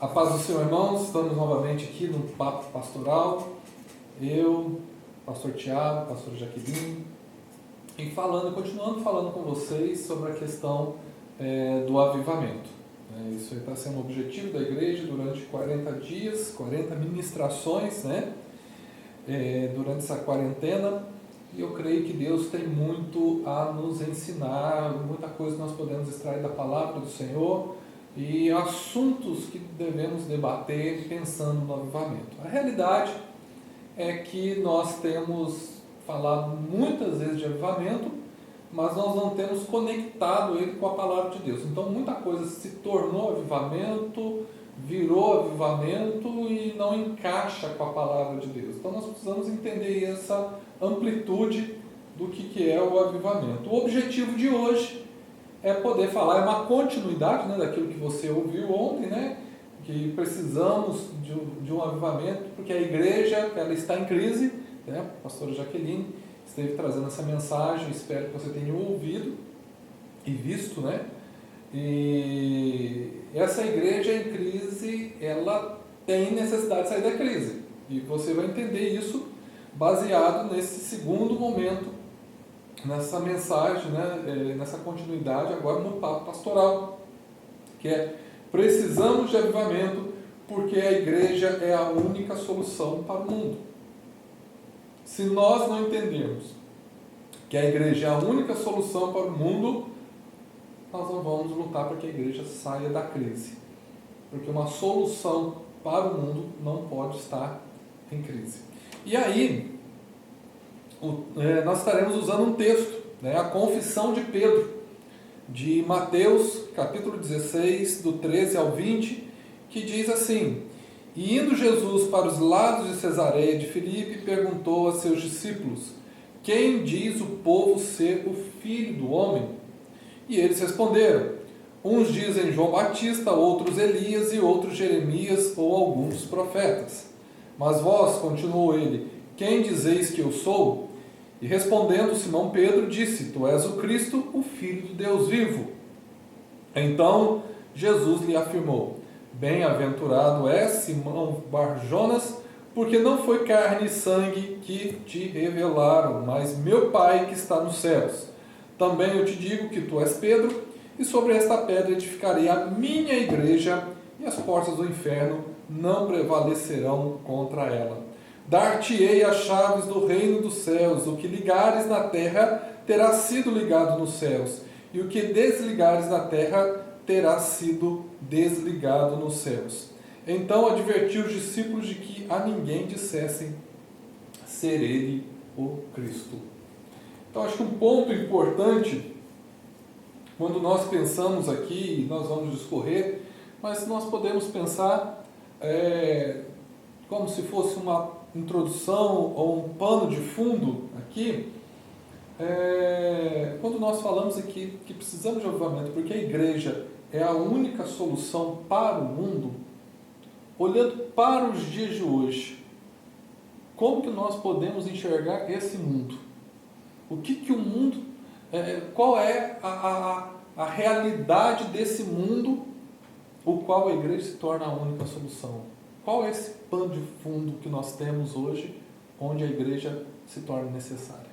A paz do Senhor, irmãos, estamos novamente aqui no Papo Pastoral, eu, pastor Tiago, pastor Jaqueline, e continuando falando com vocês sobre a questão do avivamento. Isso está sendo o objetivo da igreja durante 40 dias, 40 ministrações, durante essa quarentena, e eu creio que Deus tem muito a nos ensinar, muita coisa nós podemos extrair da palavra do Senhor, e assuntos que devemos debater pensando no avivamento. A realidade é que nós temos falado muitas vezes de avivamento, mas nós não temos conectado ele com a palavra de Deus. Então muita coisa se tornou avivamento, virou avivamento e não encaixa com a palavra de Deus. Então nós precisamos entender essa amplitude do que é o avivamento. O objetivo de hoje é poder falar, é uma continuidade daquilo que você ouviu ontem, que precisamos de um avivamento, porque a igreja ela está em crise, a pastora Jaqueline esteve trazendo essa mensagem, espero que você tenha ouvido e visto, e essa igreja em crise, ela tem necessidade de sair da crise, e você vai entender isso baseado nesse segundo momento, nessa mensagem, nessa continuidade agora no Papo Pastoral, que é: precisamos de avivamento porque a igreja é a única solução para o mundo. Se nós não entendemos que a igreja é a única solução para o mundo, nós não vamos lutar para que a igreja saia da crise, porque uma solução para o mundo não pode estar em crise. E aí nós estaremos usando um texto, a Confissão de Pedro, de Mateus, capítulo 16, do 13 ao 20, que diz assim: E indo Jesus para os lados de Cesareia de Filipe, perguntou a seus discípulos: Quem diz o povo ser o Filho do Homem? E eles responderam: Uns dizem João Batista, outros Elias e outros Jeremias ou alguns dos profetas. Mas vós, continuou ele, quem dizeis que eu sou? E respondendo Simão Pedro, disse: Tu és o Cristo, o Filho do Deus vivo. Então Jesus lhe afirmou: Bem-aventurado és, Simão Bar-Jonas, porque não foi carne e sangue que te revelaram, mas meu Pai que está nos céus. Também eu te digo que tu és Pedro, e sobre esta pedra edificarei a minha igreja, e as portas do inferno não prevalecerão contra ela. Dar-te-ei as chaves do reino dos céus. O que ligares na terra terá sido ligado nos céus, e o que desligares na terra terá sido desligado nos céus. Então advertiu os discípulos de que a ninguém dissessem ser ele o Cristo. Então acho que um ponto importante, quando nós pensamos aqui, nós vamos discorrer, mas nós podemos pensar como se fosse uma introdução ou um pano de fundo aqui, quando nós falamos aqui que precisamos de avivamento, porque a igreja é a única solução para o mundo, olhando para os dias de hoje, como que nós podemos enxergar esse mundo? O que o mundo, qual é a realidade desse mundo, o qual a igreja se torna a única solução? Qual é esse pano de fundo que nós temos hoje, onde a igreja se torna necessária?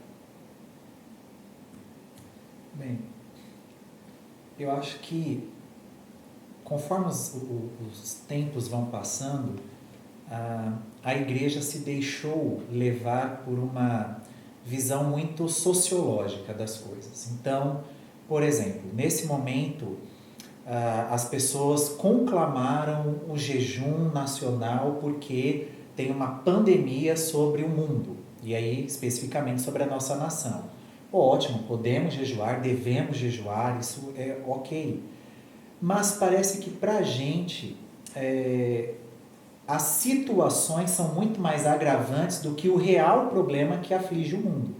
Bem, eu acho que conforme os tempos vão passando, a igreja se deixou levar por uma visão muito sociológica das coisas. Então, por exemplo, nesse momento, as pessoas conclamaram o jejum nacional porque tem uma pandemia sobre o mundo, e aí especificamente sobre a nossa nação. Ótimo, podemos jejuar, devemos jejuar, isso é ok. Mas parece que para a gente as situações são muito mais agravantes do que o real problema que aflige o mundo.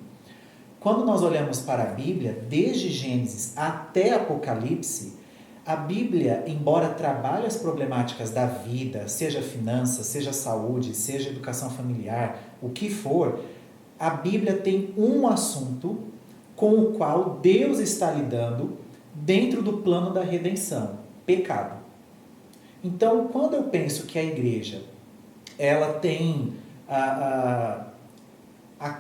Quando nós olhamos para a Bíblia, desde Gênesis até Apocalipse, a Bíblia, embora trabalhe as problemáticas da vida, seja finanças, seja saúde, seja educação familiar, o que for, a Bíblia tem um assunto com o qual Deus está lidando dentro do plano da redenção: pecado. Então, quando eu penso que a igreja ela tem a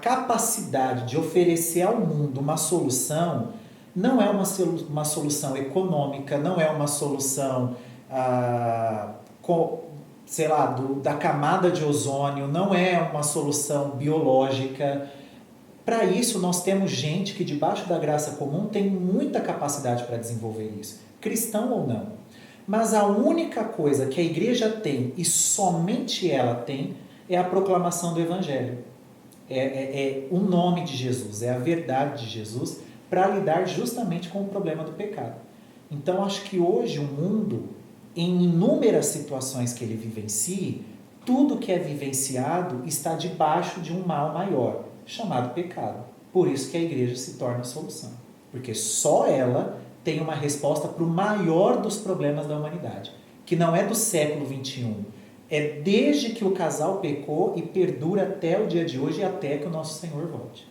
capacidade de oferecer ao mundo uma solução, não é uma solução econômica, não é uma solução, sei lá, da camada de ozônio, não é uma solução biológica. Para isso, nós temos gente que, debaixo da graça comum, tem muita capacidade para desenvolver isso, cristão ou não. Mas a única coisa que a igreja tem, e somente ela tem, é a proclamação do Evangelho. É o nome de Jesus, é a verdade de Jesus, para lidar justamente com o problema do pecado. Então, acho que hoje o mundo, em inúmeras situações que ele vivencie, tudo que é vivenciado está debaixo de um mal maior, chamado pecado. Por isso que a igreja se torna a solução. Porque só ela tem uma resposta para o maior dos problemas da humanidade, que não é do século XXI, é desde que o casal pecou e perdura até o dia de hoje e até que o nosso Senhor volte.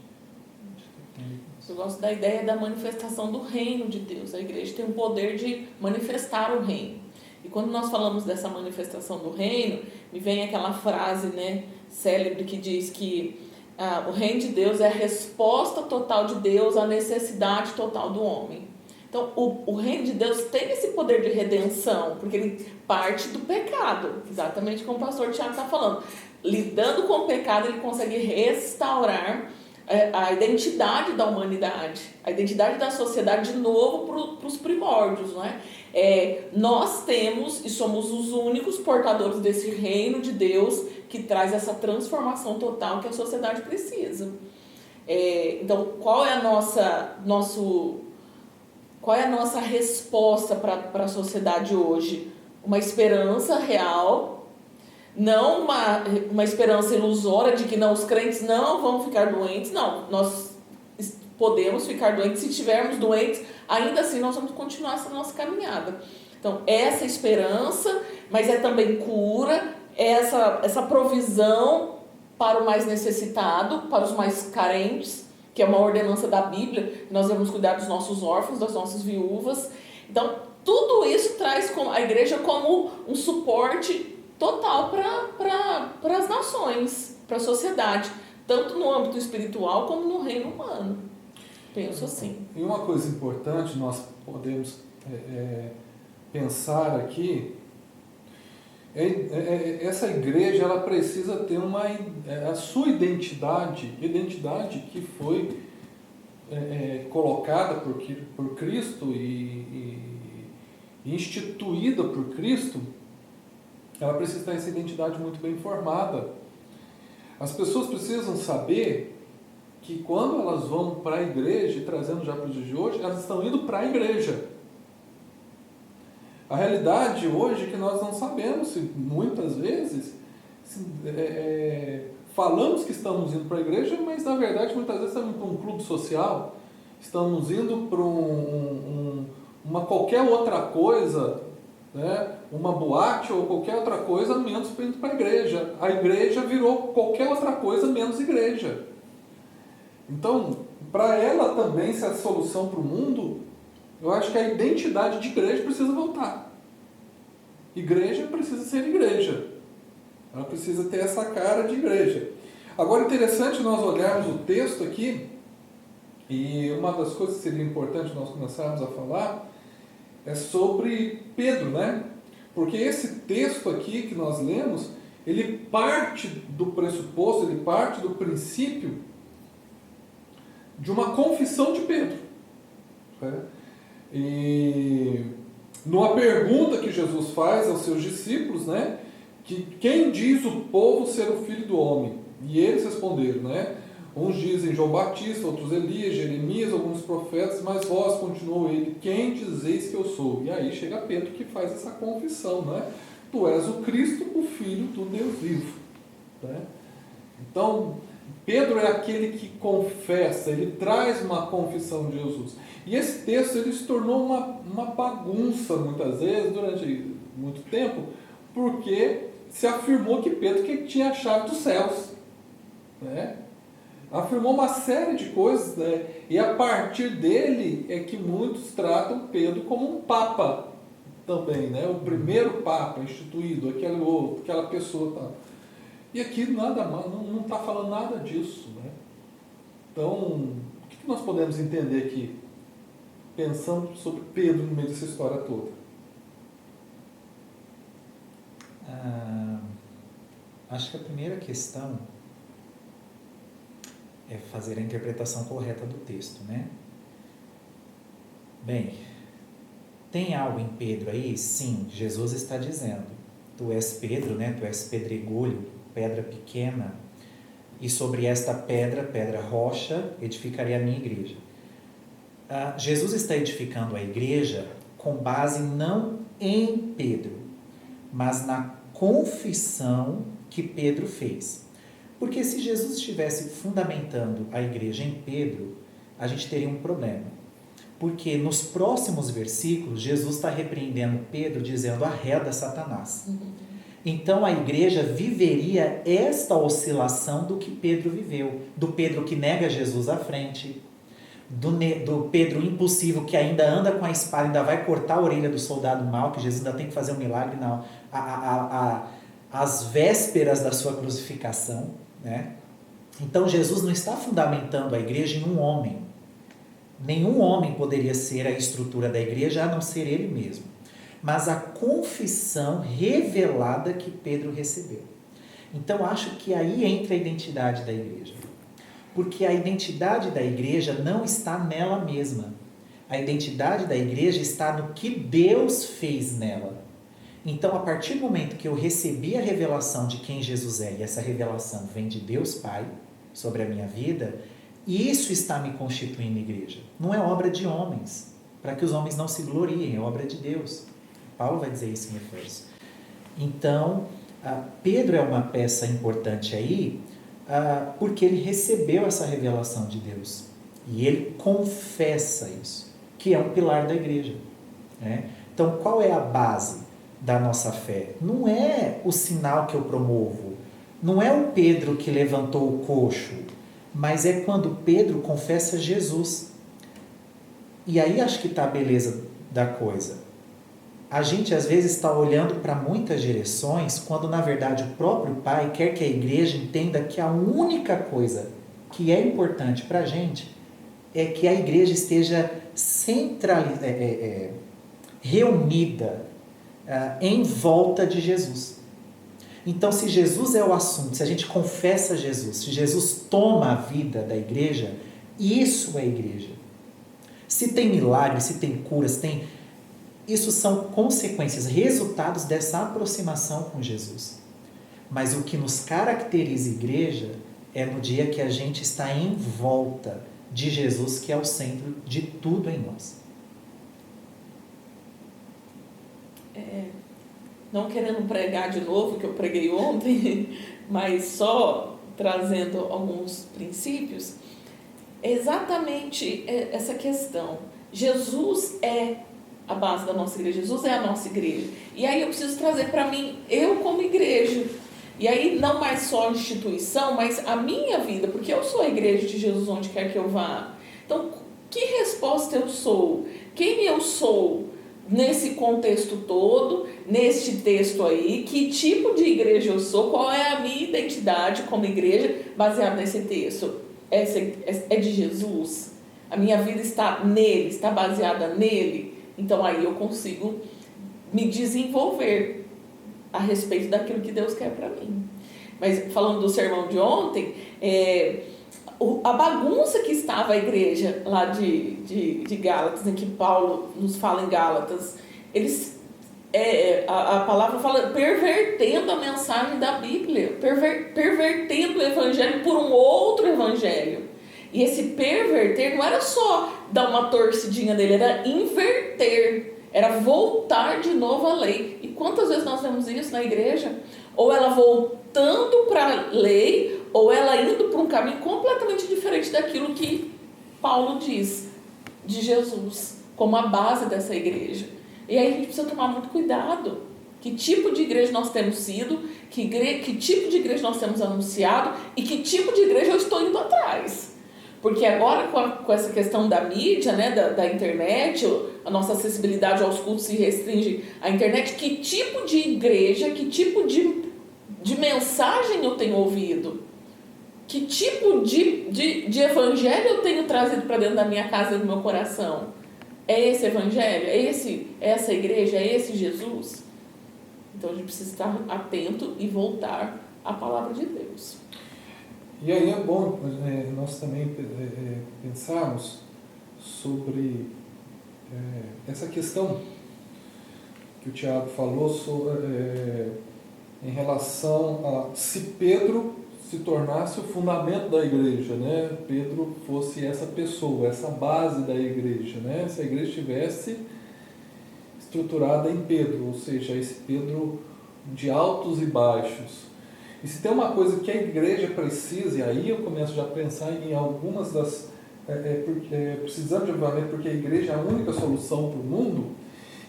Eu gosto da ideia da manifestação do reino de Deus. A igreja tem o poder de manifestar o reino. E quando nós falamos dessa manifestação do reino, me vem aquela frase, né, célebre que diz que o reino de Deus é a resposta total de Deus à necessidade total do homem. Então, o reino de Deus tem esse poder de redenção, porque ele parte do pecado, exatamente como o pastor Tiago está falando. Lidando com o pecado, ele consegue restaurar a identidade da humanidade, a identidade da sociedade de novo para os primórdios, não é? Nós temos e somos os únicos portadores desse reino de Deus que traz essa transformação total que a sociedade precisa. Então, qual é a nossa resposta para a sociedade hoje? Uma esperança real, não uma esperança ilusória de que não, os crentes não vão ficar doentes. Não, nós podemos ficar doentes. Se estivermos doentes, ainda assim nós vamos continuar essa nossa caminhada. Então, essa esperança, mas é também cura, essa provisão para o mais necessitado, para os mais carentes, que é uma ordenança da Bíblia, nós devemos cuidar dos nossos órfãos, das nossas viúvas. Então, tudo isso traz a igreja como um suporte total para as nações, para a sociedade, tanto no âmbito espiritual como no reino humano. Penso assim. E uma coisa importante nós podemos pensar aqui, essa igreja ela precisa ter a sua identidade que foi colocada por Cristo e instituída por Cristo. Ela precisa ter essa identidade muito bem formada. As pessoas precisam saber que quando elas vão para a igreja, e trazendo já para os dias de hoje, elas estão indo para a igreja. A realidade hoje é que nós não sabemos, muitas vezes, falamos que estamos indo para a igreja, mas na verdade muitas vezes estamos indo para um clube social, estamos indo para uma qualquer outra coisa, né? Uma boate ou qualquer outra coisa, menos indo para a igreja. A igreja virou qualquer outra coisa, menos igreja. Então, para ela também ser a solução para o mundo, eu acho que a identidade de igreja precisa voltar. Igreja precisa ser igreja. Ela precisa ter essa cara de igreja. Agora, interessante nós olharmos o texto aqui, e uma das coisas que seria importante nós começarmos a falar é sobre Pedro, né? Porque esse texto aqui que nós lemos, ele parte do pressuposto, ele parte do princípio de uma confissão de Pedro. Né? E numa pergunta que Jesus faz aos seus discípulos, né? Que quem diz o povo ser o Filho do Homem? E eles responderam, né? Uns dizem João Batista, outros Elias, Jeremias, alguns profetas, mas vós, continuou ele, quem dizeis que eu sou? E aí chega Pedro que faz essa confissão, né? Tu és o Cristo, o Filho do Deus vivo. Né? Então, Pedro é aquele que confessa, ele traz uma confissão de Jesus. E esse texto ele se tornou uma bagunça, muitas vezes, durante muito tempo, porque se afirmou que Pedro que tinha a chave dos céus. Né? Afirmou uma série de coisas, né? E a partir dele é que muitos tratam Pedro como um papa. também, né? O primeiro Papa instituído, aquele outro, aquela pessoa tal. E aqui nada mais, não está falando nada disso, né? Então, o que nós podemos entender aqui, pensando sobre Pedro no meio dessa história toda? Acho que a primeira questão é fazer a interpretação correta do texto, né? Bem, tem algo em Pedro aí? Sim, Jesus está dizendo, tu és Pedro, né? Tu és pedregulho, pedra pequena, e sobre esta pedra, pedra rocha, edificarei a minha igreja. Jesus está edificando a igreja com base não em Pedro, mas na confissão que Pedro fez. Porque se Jesus estivesse fundamentando a igreja em Pedro, a gente teria um problema. Porque nos próximos versículos, Jesus está repreendendo Pedro, dizendo, arreda Satanás. Então a igreja viveria esta oscilação do que Pedro viveu. Do Pedro que nega Jesus à frente, do Pedro impulsivo que ainda anda com a espada, ainda vai cortar a orelha do soldado mau, que Jesus ainda tem que fazer um milagre às vésperas da sua crucificação, né? Então Jesus não está fundamentando a igreja em um homem. Nenhum homem poderia ser a estrutura da igreja, a não ser ele mesmo. Mas a confissão revelada que Pedro recebeu. Então acho que aí entra a identidade da igreja. Porque a identidade da igreja não está nela mesma. A identidade da igreja está no que Deus fez nela. Então, a partir do momento que eu recebi a revelação de quem Jesus é, e essa revelação vem de Deus Pai sobre a minha vida, isso está me constituindo igreja. Não é obra de homens, para que os homens não se gloriem, é obra de Deus. Paulo vai dizer isso em Efésios. Então, Pedro é uma peça importante aí, porque ele recebeu essa revelação de Deus. E ele confessa isso, que é um pilar da igreja, né? Então, qual é a base da nossa fé? Não é o sinal que eu promovo, não é o Pedro que levantou o coxo, mas é quando Pedro confessa Jesus. E aí acho que está a beleza da coisa. A gente às vezes está olhando para muitas direções, quando na verdade o próprio Pai quer que a igreja entenda que a única coisa que é importante para a gente é que a igreja esteja reunida em volta de Jesus. Então, se Jesus é o assunto, se a gente confessa Jesus, se Jesus toma a vida da igreja, isso é igreja. Se tem milagre, se tem cura, isso são consequências, resultados dessa aproximação com Jesus. Mas o que nos caracteriza igreja é no dia que a gente está em volta de Jesus, que é o centro de tudo em nós. Não querendo pregar de novo, que eu preguei ontem, mas só trazendo alguns princípios, é exatamente essa questão. Jesus é a base da nossa igreja, Jesus é a nossa igreja. E aí eu preciso trazer para mim, eu como igreja. E aí não mais só a instituição, mas a minha vida, porque eu sou a igreja de Jesus onde quer que eu vá. Então, que resposta eu sou? Quem eu sou nesse contexto todo, neste texto aí? Que tipo de igreja eu sou? Qual é a minha identidade como igreja baseada nesse texto? É de Jesus? A minha vida está nele, está baseada nele? Então aí eu consigo me desenvolver a respeito daquilo que Deus quer para mim. Mas falando do sermão de ontem, a bagunça que estava a igreja lá de Gálatas, né, que Paulo nos fala em Gálatas, eles, a palavra fala pervertendo a mensagem da Bíblia, pervertendo o evangelho por um outro evangelho. E esse perverter não era só dar uma torcidinha nele, era inverter, era voltar de novo à lei. E quantas vezes nós vemos isso na igreja? Ou ela voltando para a lei, ou ela indo para um caminho completamente diferente daquilo que Paulo diz de Jesus, como a base dessa igreja. E aí a gente precisa tomar muito cuidado. Que tipo de igreja nós temos sido, que tipo de igreja nós temos anunciado e que tipo de igreja eu estou indo atrás. Porque agora, com essa questão da mídia, né, da internet, a nossa acessibilidade aos cultos se restringe à internet, que tipo de igreja, que tipo de mensagem eu tenho ouvido? Que tipo de evangelho eu tenho trazido para dentro da minha casa e do meu coração? É esse evangelho? É essa igreja? É esse Jesus? Então a gente precisa estar atento e voltar à palavra de Deus. E aí é bom nós também pensarmos sobre essa questão que o Tiago falou em relação a se Pedro se tornasse o fundamento da igreja, né? Pedro fosse essa pessoa, essa base da igreja, né? Se a igreja estivesse estruturada em Pedro, ou seja, esse Pedro de altos e baixos. E se tem uma coisa que a igreja precisa, e aí eu começo já a pensar em algumas das... precisamos de avivamento porque a igreja é a única solução para o mundo.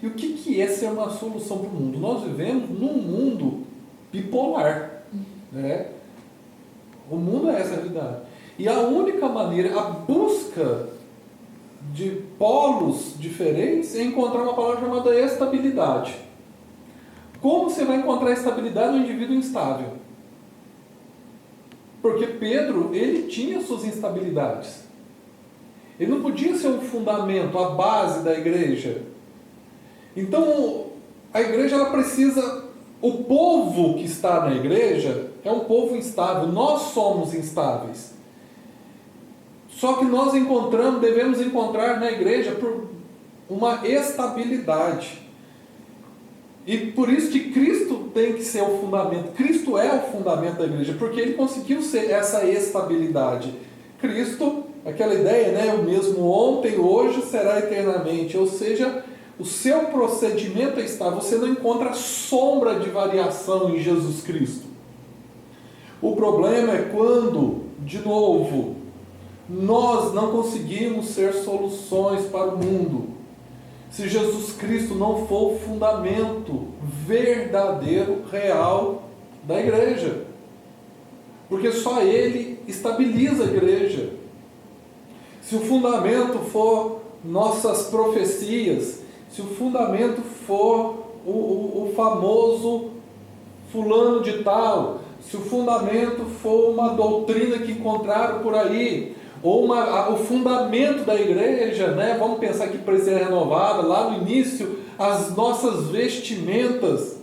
E o que é ser uma solução para o mundo? Nós vivemos num mundo bipolar, né? O mundo é essa a realidade. E a única maneira, a busca de polos diferentes é encontrar uma palavra chamada estabilidade. Como você vai encontrar estabilidade no indivíduo instável? Porque Pedro, ele tinha suas instabilidades. Ele não podia ser um fundamento, a base da igreja. Então, a igreja ela precisa... O povo que está na igreja é um povo instável. Nós somos instáveis. Só que nós devemos encontrar na igreja por uma estabilidade. E por isso que Cristo tem que ser o fundamento. Cristo é o fundamento da igreja, porque ele conseguiu ser essa estabilidade. Cristo, aquela ideia, né? O mesmo ontem, hoje, será eternamente. Ou seja, o seu procedimento é estável. Você não encontra sombra de variação em Jesus Cristo. O problema é quando, de novo, nós não conseguimos ser soluções para o mundo. Se Jesus Cristo não for o fundamento verdadeiro, real da igreja. Porque só Ele estabiliza a igreja. Se o fundamento for nossas profecias, se o fundamento for o famoso fulano de tal, se o fundamento for uma doutrina que encontraram por aí, ou o fundamento da igreja, né? Vamos pensar que para ser renovada, lá no início, as nossas vestimentas,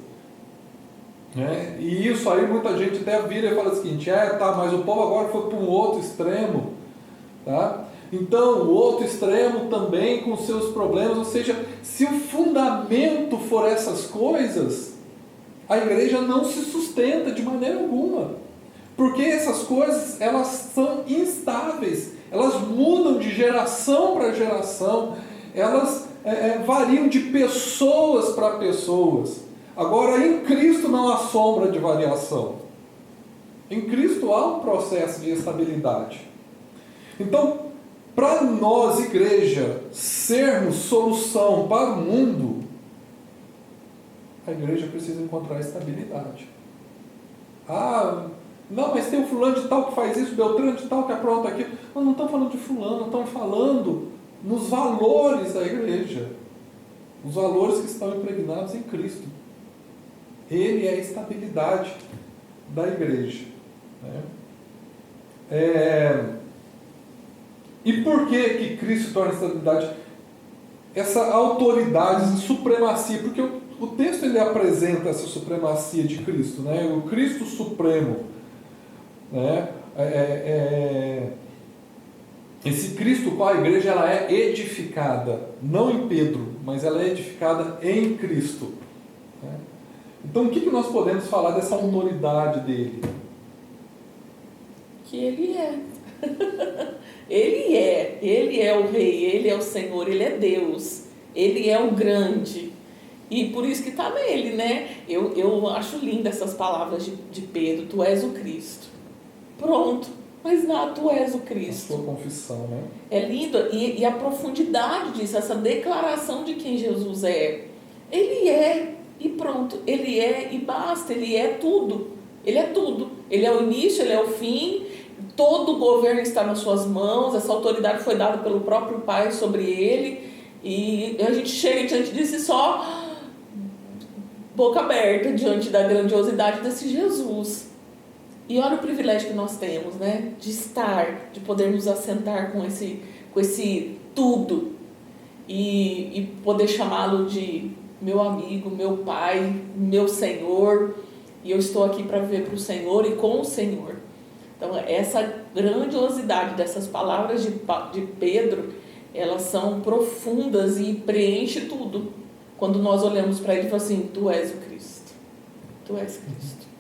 né? E isso aí muita gente até vira e fala o seguinte, mas o povo agora foi para um outro extremo, tá? Então, o outro extremo também com seus problemas, ou seja, se o fundamento for essas coisas, a igreja não se sustenta de maneira alguma. Porque essas coisas, elas são instáveis, elas mudam de geração para geração, elas variam de pessoas para pessoas. Agora, em Cristo não há sombra de variação. Em Cristo há um processo de estabilidade. Então, para nós, igreja, sermos solução para o mundo, a igreja precisa encontrar estabilidade. Não, mas tem o fulano de tal que faz isso, Beltrano de tal que apronta aquilo. Não estamos falando de fulano, estamos falando nos valores da igreja. Os valores que estão impregnados em Cristo. Ele é a estabilidade da igreja. E por que Cristo se torna estabilidade? Essa autoridade, essa supremacia, porque o texto ele apresenta essa supremacia de Cristo, né? O Cristo Supremo, né? Esse Cristo qual a igreja ela é edificada, não em Pedro, mas ela é edificada em Cristo, né? Então o que nós podemos falar dessa autoridade dele? Que ele é. Ele é o Rei, Ele é o Senhor, Ele é Deus, Ele é o grande. E por isso que está nele, né? Eu acho linda essas palavras de Pedro, tu és o Cristo. Pronto, mas não, tu és o Cristo. A sua confissão, né? É lindo, e a profundidade disso, essa declaração de quem Jesus é. Ele é, e pronto, Ele é, e basta, Ele é tudo. Ele é tudo. Ele é o início, Ele é o fim. todo o governo está nas suas mãos, essa autoridade foi dada pelo próprio Pai sobre ele, e a gente chega diante disso e só boca aberta diante da grandiosidade desse Jesus. E olha o privilégio que nós temos, né? De estar, de poder nos assentar com esse tudo e poder chamá-lo de meu amigo, meu Pai, meu Senhor. E eu estou aqui para viver para o Senhor e com o Senhor. Então, essa grandiosidade dessas palavras de Pedro, elas são profundas e preenche tudo. Quando nós olhamos para ele e falamos assim, tu és o Cristo. Tu és Cristo.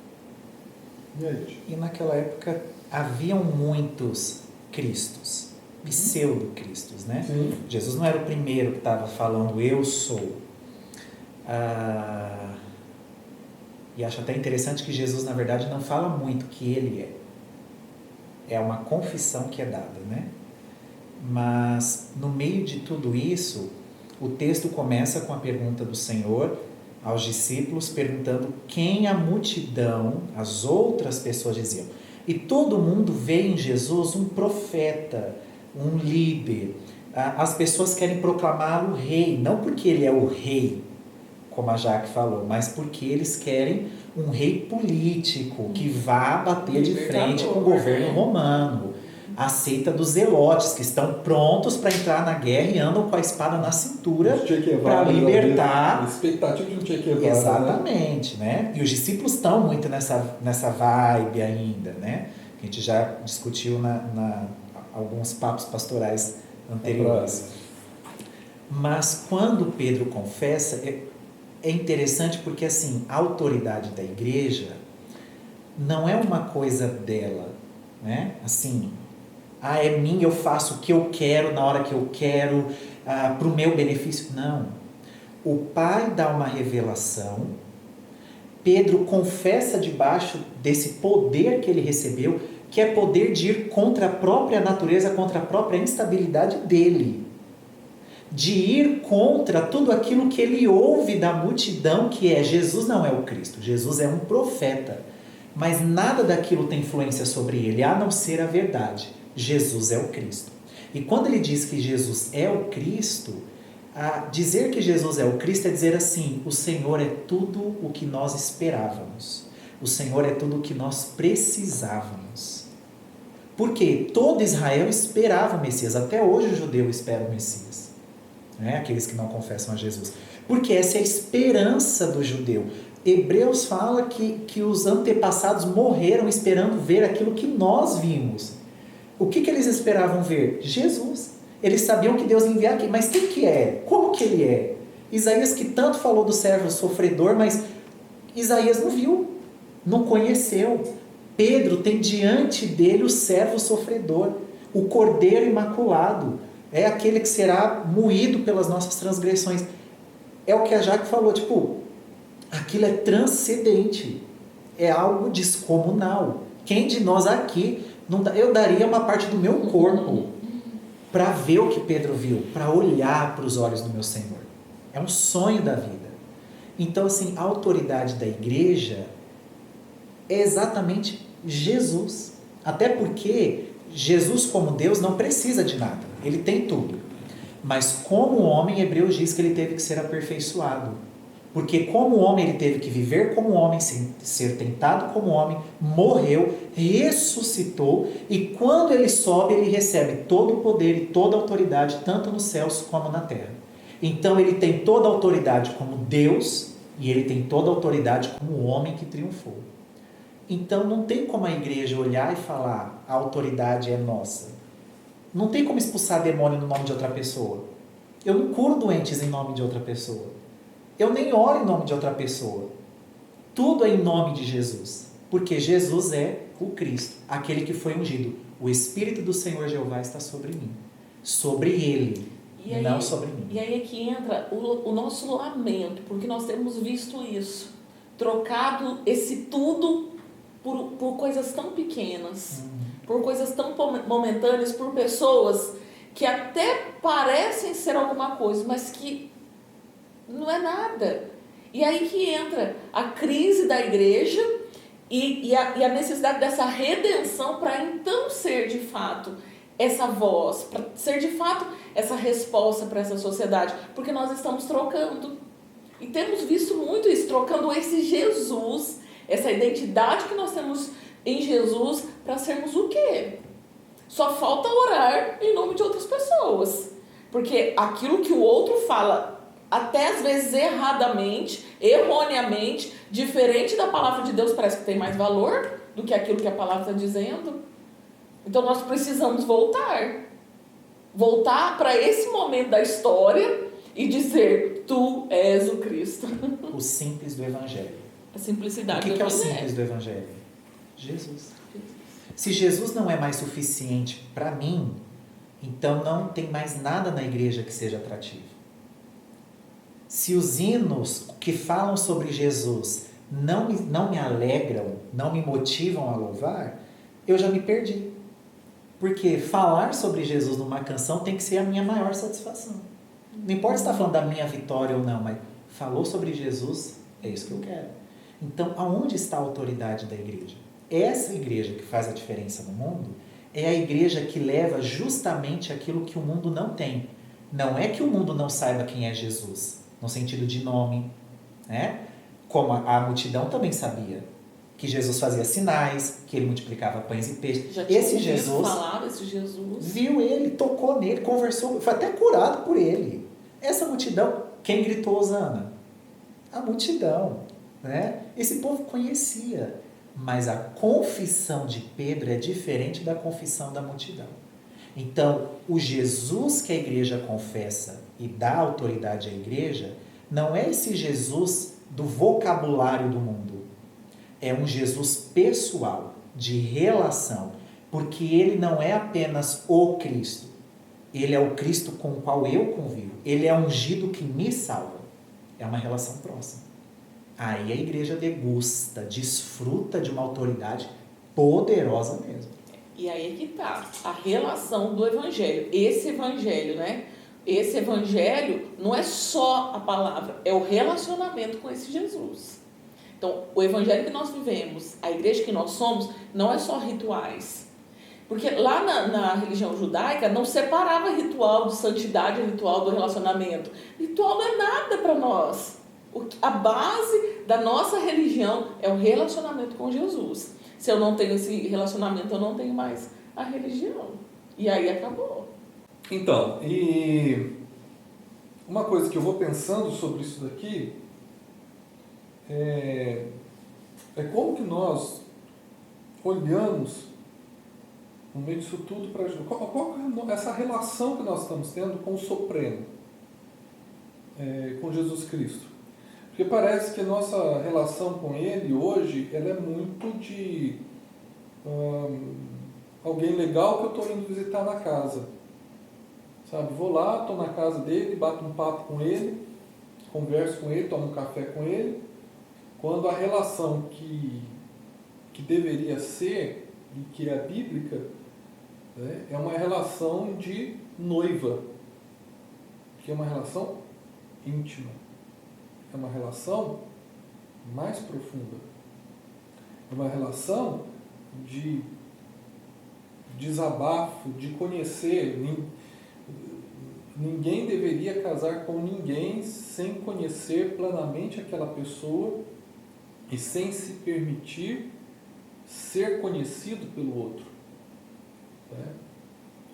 E naquela época haviam muitos Cristos, pseudo-cristos, né? Sim. Jesus não era o primeiro que estava falando, eu sou. E acho até interessante que Jesus, na verdade, não fala muito que ele é. É uma confissão que é dada, né? Mas, no meio de tudo isso, o texto começa com a pergunta do Senhor aos discípulos, perguntando quem a multidão, as outras pessoas diziam. E todo mundo vê em Jesus um profeta, um líder. As pessoas querem proclamá-lo rei, não porque ele é o rei, como a Jaque falou, mas porque eles querem um rei político que vá bater de frente com o governo romano. A seita dos zelotes, que estão prontos para entrar na guerra e andam com a espada na cintura para libertar. A expectativa de um Che Guevara. Exatamente, né? E os discípulos estão muito nessa vibe ainda, né? Que a gente já discutiu alguns papos pastorais anteriores. Mas quando Pedro confessa, é interessante porque assim, a autoridade da igreja não é uma coisa dela, né? Assim, é minha, eu faço o que eu quero, na hora que eu quero, para o meu benefício. Não. O Pai dá uma revelação, Pedro confessa debaixo desse poder que ele recebeu, que é poder de ir contra a própria natureza, contra a própria instabilidade dele. De ir contra tudo aquilo que ele ouve da multidão, que é Jesus não é o Cristo, Jesus é um profeta, mas nada daquilo tem influência sobre ele, a não ser a verdade. Jesus é o Cristo. E quando ele diz que Jesus é o Cristo, dizer que Jesus é o Cristo é dizer assim, o Senhor é tudo o que nós esperávamos, o Senhor é tudo o que nós precisávamos. Porque todo Israel esperava o Messias, até hoje o judeu espera o Messias, né? Aqueles que não confessam a Jesus, porque essa é a esperança do judeu. Hebreus fala que os antepassados morreram esperando ver aquilo que nós vimos. O que eles esperavam ver? Jesus. Eles sabiam que Deus ia enviar aqui, mas quem que é? Como que ele é? Isaías que tanto falou do servo sofredor, mas Isaías não viu, não conheceu. Pedro tem diante dele o servo sofredor, o cordeiro imaculado, é aquele que será moído pelas nossas transgressões. É o que a Jaque falou, aquilo é transcendente, é algo descomunal. Quem de nós aqui, eu daria uma parte do meu corpo para ver o que Pedro viu, para olhar para os olhos do meu Senhor. É um sonho da vida. Então, assim, a autoridade da igreja é exatamente Jesus. Até porque Jesus, como Deus, não precisa de nada. Ele tem tudo. Mas como homem, Hebreus diz que ele teve que ser aperfeiçoado. Porque como homem ele teve que viver como homem, ser tentado como homem, morreu, ressuscitou, e quando ele sobe, ele recebe todo o poder e toda a autoridade, tanto nos céus como na terra. Então ele tem toda a autoridade como Deus, e ele tem toda a autoridade como homem que triunfou. Então não tem como a igreja olhar e falar, a autoridade é nossa. Não tem como expulsar demônio no nome de outra pessoa. Eu não curo doentes em nome de outra pessoa. Eu nem oro em nome de outra pessoa. Tudo é em nome de Jesus. Porque Jesus é o Cristo, aquele que foi ungido. O Espírito do Senhor Jeová está sobre mim. Sobre ele, não sobre mim. E aí é que entra o nosso lamento, porque nós temos visto isso. Trocado esse tudo por coisas tão pequenas, por coisas tão momentâneas, por pessoas que até parecem ser alguma coisa, mas que não é nada. E aí que entra a crise da igreja E a necessidade dessa redenção para então ser de fato essa voz, para ser de fato essa resposta para essa sociedade, porque nós estamos trocando. E temos visto muito isso, trocando esse Jesus, essa identidade que nós temos em Jesus, para sermos o quê? Só falta orar em nome de outras pessoas. Porque aquilo que o outro fala, até às vezes erradamente, erroneamente, diferente da palavra de Deus, parece que tem mais valor do que aquilo que a palavra está dizendo. Então nós precisamos voltar para esse momento da história e dizer: tu és o Cristo. O simples do Evangelho. A simplicidade O do que é o Evangelho. simples do Evangelho? Jesus. Se Jesus não é mais suficiente para mim, então não tem mais nada na igreja que seja atrativo. Se os hinos que falam sobre Jesus não me alegram, não me motivam a louvar, eu já me perdi. Porque falar sobre Jesus numa canção tem que ser a minha maior satisfação. Não importa se está falando da minha vitória ou não, mas falou sobre Jesus, é isso que eu quero. Então, aonde está a autoridade da igreja? Essa igreja que faz a diferença no mundo é a igreja que leva justamente aquilo que o mundo não tem. Não é que o mundo não saiba quem é Jesus, no sentido de nome, né? Como a multidão também sabia que Jesus fazia sinais, que ele multiplicava pães e peixes. Esse Jesus viu ele, tocou nele, conversou, foi até curado por ele. Essa multidão, quem gritou Hosana? A multidão, né? Esse povo conhecia. Mas a confissão de Pedro é diferente da confissão da multidão. Então, o Jesus que a igreja confessa e dá autoridade à igreja, não é esse Jesus do vocabulário do mundo. É um Jesus pessoal, de relação. Porque ele não é apenas o Cristo. Ele é o Cristo com o qual eu convivo. Ele é ungido que me salva. É uma relação próxima. Aí a igreja degusta, desfruta de uma autoridade poderosa mesmo. E aí é que está a relação do evangelho. Esse evangelho, né? Esse evangelho não é só a palavra, é o relacionamento com esse Jesus. Então, o evangelho que nós vivemos, a igreja que nós somos, não é só rituais. Porque lá na religião judaica não separava ritual de santidade e ritual do relacionamento. Ritual não é nada para nós. A base da nossa religião é o relacionamento com Jesus. Se eu não tenho esse relacionamento, eu não tenho mais a religião. E aí acabou. Então, e uma coisa que eu vou pensando sobre isso daqui é como que nós olhamos no meio disso tudo para qual é essa relação que nós estamos tendo com o Supremo, com Jesus Cristo. Porque parece que a nossa relação com Ele hoje, ela é muito de alguém legal que eu estou indo visitar na casa. Sabe, vou lá, estou na casa dele, bato um papo com ele, converso com ele, tomo um café com ele. Quando a relação que deveria ser, e que é bíblica, né, é uma relação de noiva, que é uma relação íntima. É uma relação mais profunda. É uma relação de desabafo, de conhecer. Ninguém deveria casar com ninguém sem conhecer plenamente aquela pessoa e sem se permitir ser conhecido pelo outro. Né?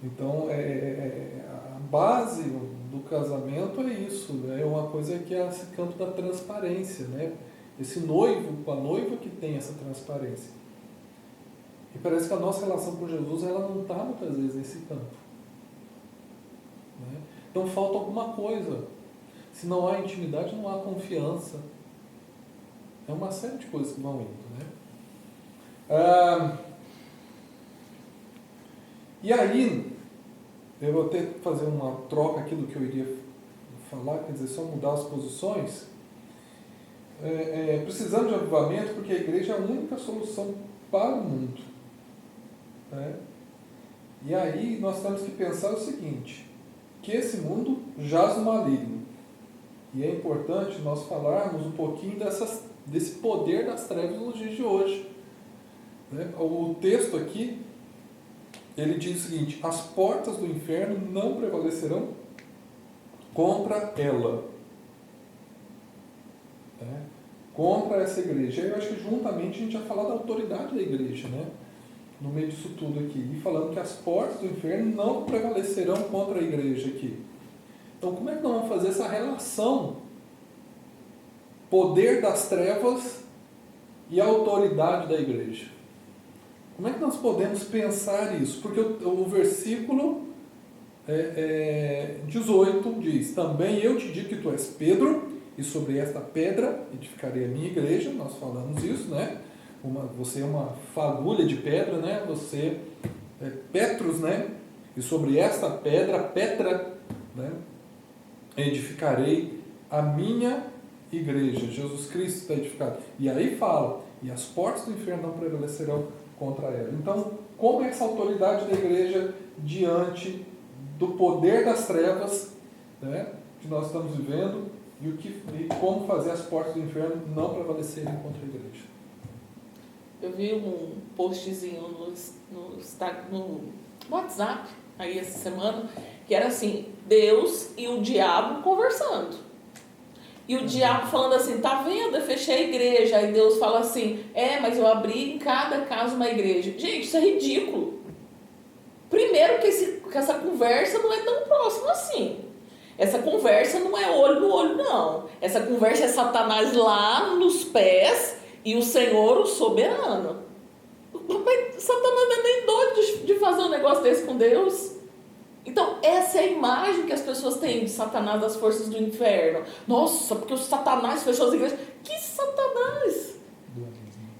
Então, a base do casamento é isso, né? É uma coisa que é esse campo da transparência, né? Esse noivo com a noiva que tem essa transparência. E parece que a nossa relação com Jesus, ela não está muitas vezes nesse campo. Né? Então falta alguma coisa. Se não há intimidade, não há confiança. É uma série de coisas que vão indo, né? E aí, eu vou ter que fazer uma troca aqui do que eu iria falar, quer dizer, só mudar as posições. Precisamos de avivamento porque a igreja é a única solução para o mundo. Né? E aí nós temos que pensar o seguinte, que esse mundo jaz no maligno. E é importante nós falarmos um pouquinho desse poder das trevas nos dias de hoje. né? O texto aqui, ele diz o seguinte: as portas do inferno não prevalecerão contra ela. Né? Contra essa igreja. Eu acho que juntamente a gente vai falar da autoridade da igreja, né? No meio disso tudo aqui. E falando que as portas do inferno não prevalecerão contra a igreja aqui. Então, como é que nós vamos fazer essa relação? Poder das trevas e autoridade da igreja. Como é que nós podemos pensar isso? Porque o versículo 18 diz: também eu te digo que tu és Pedro, e sobre esta pedra edificarei a minha igreja. Nós falamos isso, né? Você é uma fagulha de pedra, né? Você é Petros, né? E sobre esta pedra, Petra, né? Edificarei a minha igreja. Jesus Cristo está edificado. E aí fala: e as portas do inferno não prevalecerão contra ela. Então, como é essa autoridade da igreja diante do poder das trevas, né, que nós estamos vivendo, e como fazer as portas do inferno não prevalecerem contra a igreja? Eu vi um postzinho no WhatsApp aí essa semana, que era assim: Deus e o diabo conversando. E o diabo falando assim: tá vendo, eu fechei a igreja. Aí Deus fala assim: mas eu abri em cada casa uma igreja. Gente, isso é ridículo. Primeiro que essa conversa não é tão próxima assim. Essa conversa não é olho no olho, não. Essa conversa é Satanás lá nos pés e o Senhor, o soberano. Mas Satanás não é nem doido de fazer um negócio desse com Deus. Então, essa é a imagem que as pessoas têm de Satanás, das forças do inferno. Nossa, porque o Satanás fechou as igrejas. Que Satanás?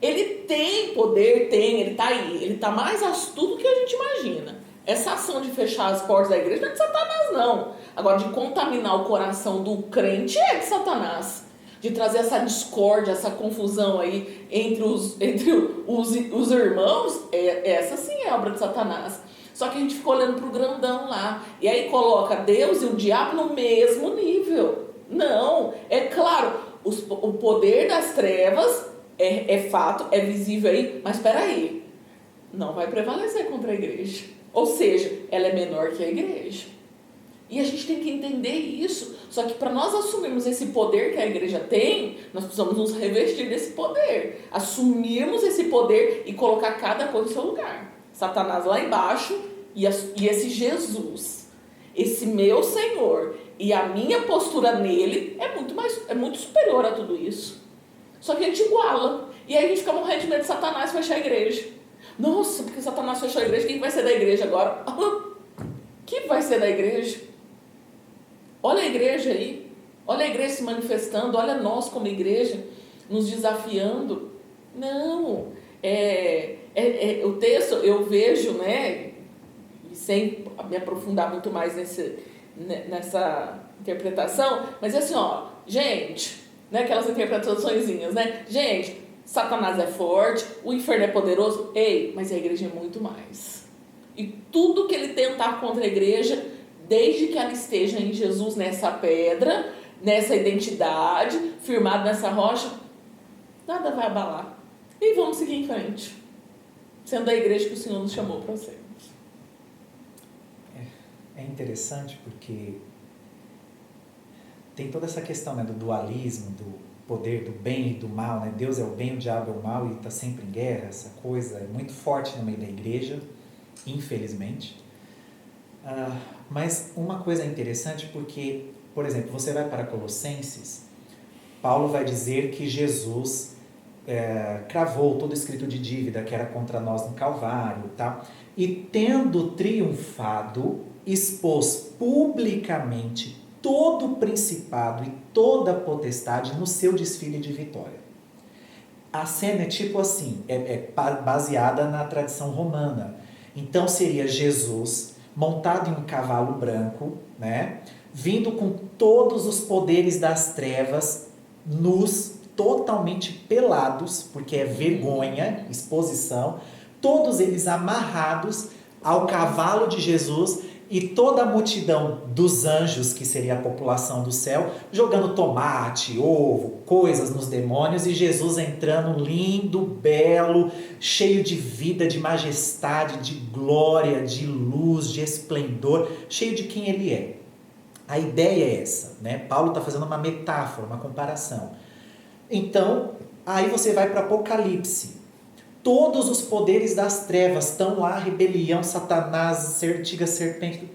Ele tem poder, ele está aí. Ele está mais astuto do que a gente imagina. Essa ação de fechar as portas da igreja não é de Satanás, não. Agora, de contaminar o coração do crente é de Satanás. De trazer essa discórdia, essa confusão aí entre os irmãos, essa sim é obra de Satanás. Só que a gente ficou olhando para o grandão lá. E aí coloca Deus e o diabo no mesmo nível. Não, é claro, o poder das trevas é fato, é visível aí, mas espera aí, não vai prevalecer contra a igreja. Ou seja, ela é menor que a igreja. E a gente tem que entender isso. Só que para nós assumirmos esse poder que a igreja tem, nós precisamos nos revestir desse poder. Assumirmos esse poder e colocar cada coisa no seu lugar. Satanás lá embaixo e esse Jesus, esse meu Senhor e a minha postura nele é muito superior a tudo isso. Só que a gente iguala. E aí a gente fica morrendo de medo de Satanás fechar a igreja. Nossa, porque Satanás fechou a igreja, quem vai ser da igreja agora? Quem vai ser da igreja? Olha a igreja aí. Olha a igreja se manifestando. Olha nós como igreja nos desafiando. Não. O texto eu vejo, né, sem me aprofundar muito mais nessa interpretação, mas assim, gente, né, aquelas interpretaçõezinhas, né? Gente, Satanás é forte, o inferno é poderoso, mas a igreja é muito mais. E tudo que ele tentar contra a igreja, desde que ela esteja em Jesus, nessa pedra, nessa identidade, firmado nessa rocha, nada vai abalar. E vamos seguir em frente, sendo a igreja que o Senhor nos chamou para sermos. É interessante porque tem toda essa questão, né, do dualismo, do poder do bem e do mal, né? Deus é o bem, o diabo é o mal e está sempre em guerra. Essa coisa é muito forte no meio da igreja, infelizmente. Mas uma coisa interessante porque, por exemplo, você vai para Colossenses, Paulo vai dizer que Jesus cravou todo o escrito de dívida que era contra nós no Calvário, tá? E tendo triunfado, expôs publicamente todo o principado e toda a potestade no seu desfile de vitória. A cena é tipo assim, baseada na tradição romana. Então seria Jesus montado em um cavalo branco, né? Vindo com todos os poderes das trevas, nus, totalmente pelados, porque é vergonha, exposição, todos eles amarrados ao cavalo de Jesus, e toda a multidão dos anjos, que seria a população do céu, jogando tomate, ovo, coisas nos demônios, e Jesus entrando lindo, belo, cheio de vida, de majestade, de glória, de luz, de esplendor, cheio de quem ele é. A ideia é essa, né? Paulo está fazendo uma metáfora, uma comparação. Então, aí você vai para Apocalipse. Todos os poderes das trevas estão lá, rebelião, Satanás, antiga serpente.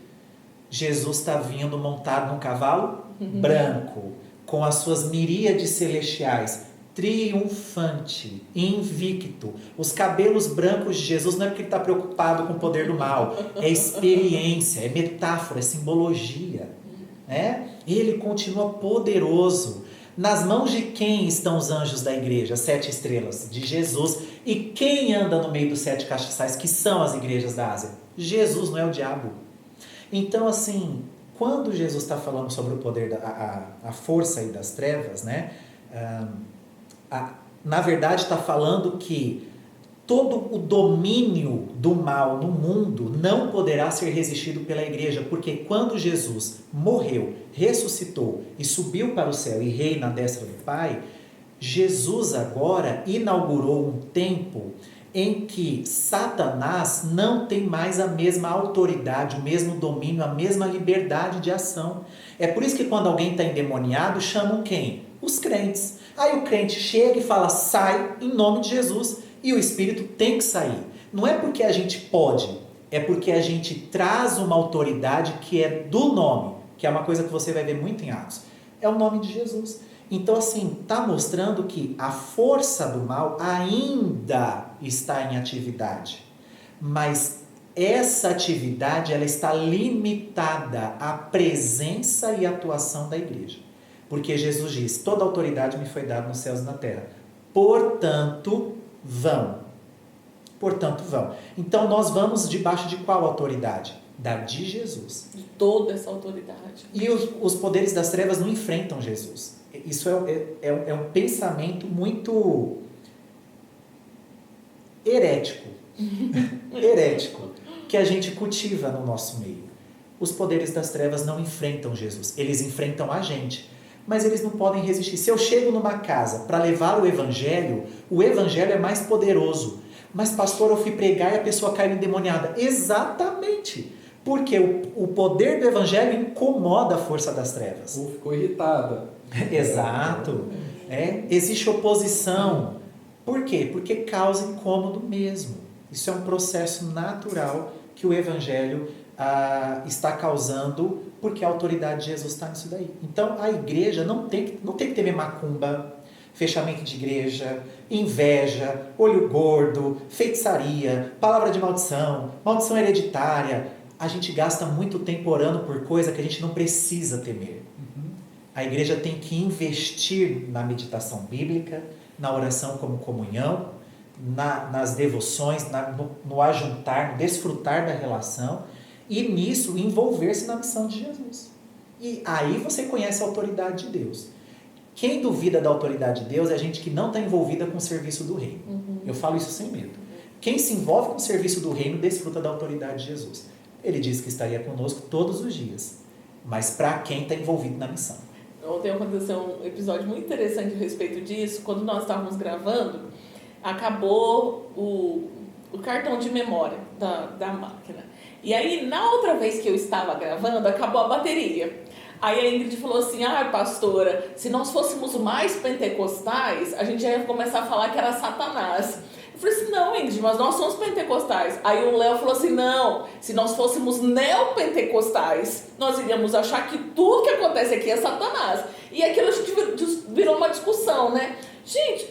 Jesus está vindo montado num cavalo branco, com as suas miríades celestiais, triunfante, invicto. Os cabelos brancos de Jesus não é porque ele está preocupado com o poder do mal, é experiência, é metáfora, é simbologia. Né? Ele continua poderoso. Nas mãos de quem estão os anjos da igreja? 7 estrelas, de Jesus. E quem anda no meio dos 7 castiçais, que são as igrejas da Ásia? Jesus, não é o diabo. Então, assim, quando Jesus está falando sobre o poder, a força aí das trevas, né? Na verdade está falando que todo o domínio do mal no mundo não poderá ser resistido pela igreja, porque quando Jesus morreu, ressuscitou e subiu para o céu e reina à destra do Pai, Jesus agora inaugurou um tempo em que Satanás não tem mais a mesma autoridade, o mesmo domínio, a mesma liberdade de ação. É por isso que quando alguém está endemoniado, chamam quem? Os crentes. Aí o crente chega e fala, sai em nome de Jesus. E o espírito tem que sair. Não é porque a gente pode, é porque a gente traz uma autoridade que é do nome, que é uma coisa que você vai ver muito em Atos. É o nome de Jesus. Então, assim, está mostrando que a força do mal ainda está em atividade. Mas essa atividade ela está limitada à presença e atuação da igreja. Porque Jesus diz, toda autoridade me foi dada nos céus e na terra. Portanto, vão. Então, nós vamos debaixo de qual autoridade? Da de Jesus. De toda essa autoridade. E os poderes das trevas não enfrentam Jesus. Isso é um pensamento muito herético. Que a gente cultiva no nosso meio. Os poderes das trevas não enfrentam Jesus. Eles enfrentam a gente. Mas eles não podem resistir. Se eu chego numa casa para levar o evangelho é mais poderoso. Mas, pastor, eu fui pregar e a pessoa caiu endemoniada. Exatamente. Porque o poder do evangelho incomoda a força das trevas. Ou ficou irritada. Exato. Existe oposição. Por quê? Porque causa incômodo mesmo. Isso é um processo natural que o evangelho está causando, porque a autoridade de Jesus está nisso daí. Então, a igreja não tem que temer macumba, fechamento de igreja, inveja, olho gordo, feitiçaria, palavra de maldição hereditária. A gente gasta muito tempo orando por coisa que a gente não precisa temer. A igreja tem que investir na meditação bíblica, na oração como comunhão, nas devoções, no ajuntar, no desfrutar da relação, e nisso envolver-se na missão de Jesus. E aí você conhece a autoridade de Deus. Quem duvida da autoridade de Deus é a gente que não está envolvida com o serviço do reino. Eu falo isso sem medo. Quem se envolve com o serviço do reino desfruta da autoridade de Jesus. Ele disse que estaria conosco todos os dias, mas para quem está envolvido na missão. Ontem aconteceu um episódio muito interessante a respeito disso. Quando nós estávamos gravando, acabou o cartão de memória da máquina. E aí, na outra vez que eu estava gravando, acabou a bateria. Aí a Ingrid falou assim, pastora, se nós fôssemos mais pentecostais, a gente já ia começar a falar que era Satanás. Eu falei assim, não, Ingrid, mas nós somos pentecostais. Aí o Léo falou assim, não, se nós fôssemos neopentecostais, nós iríamos achar que tudo que acontece aqui é Satanás. E aquilo a gente virou uma discussão, né? Gente,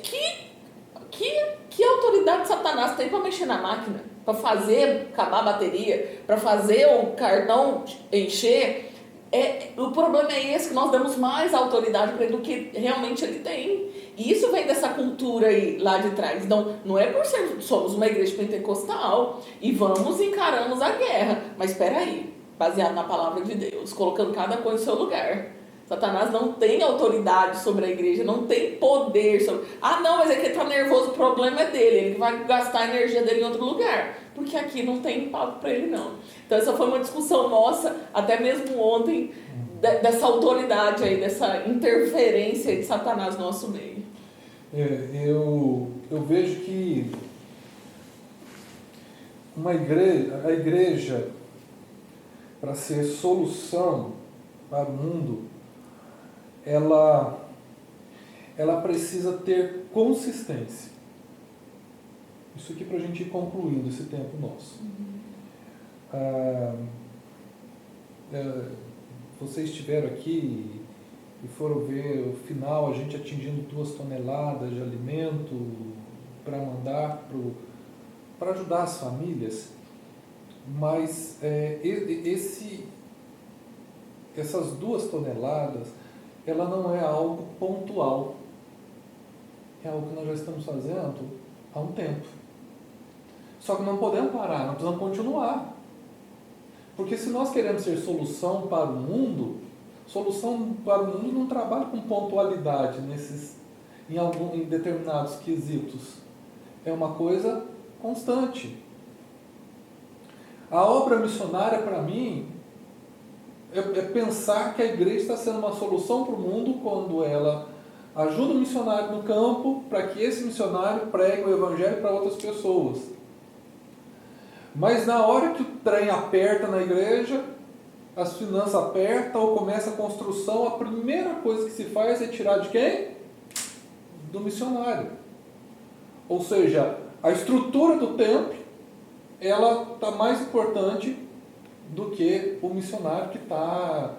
que autoridade Satanás tem para mexer na máquina? Para fazer acabar a bateria? Para fazer o cartão encher? O problema é esse, que nós damos mais autoridade para ele do que realmente ele tem. E isso vem dessa cultura aí lá de trás. Então, não é por ser somos uma igreja pentecostal e vamos e encaramos a guerra. Mas espera aí, baseado na palavra de Deus, colocando cada coisa no seu lugar. Satanás não tem autoridade sobre a igreja, não tem poder sobre... Ah, não, mas é que ele está nervoso, o problema é dele, ele vai gastar a energia dele em outro lugar, porque aqui não tem papo para ele, não. Então essa foi uma discussão nossa, até mesmo ontem, dessa autoridade aí, dessa interferência de Satanás no nosso meio. Eu vejo que a igreja, para ser solução para o mundo, ela precisa ter consistência. Isso aqui para a gente ir concluindo esse tempo nosso. Vocês estiveram aqui e foram ver o final, a gente atingindo 2 toneladas de alimento para mandar para ajudar as famílias, mas essas 2 toneladas, ela não é algo pontual, é algo que nós já estamos fazendo há um tempo. Só que não podemos parar, nós precisamos continuar. Porque se nós queremos ser solução para o mundo não trabalha com pontualidade em determinados quesitos. É uma coisa constante. A obra missionária, para mim, é pensar que a igreja está sendo uma solução para o mundo quando ela ajuda o missionário no campo para que esse missionário pregue o evangelho para outras pessoas. Mas na hora que o trem aperta na igreja, as finanças apertam ou começa a construção, a primeira coisa que se faz é tirar de quem? Do missionário. Ou seja, a estrutura do templo, ela está mais importante do que o missionário que tá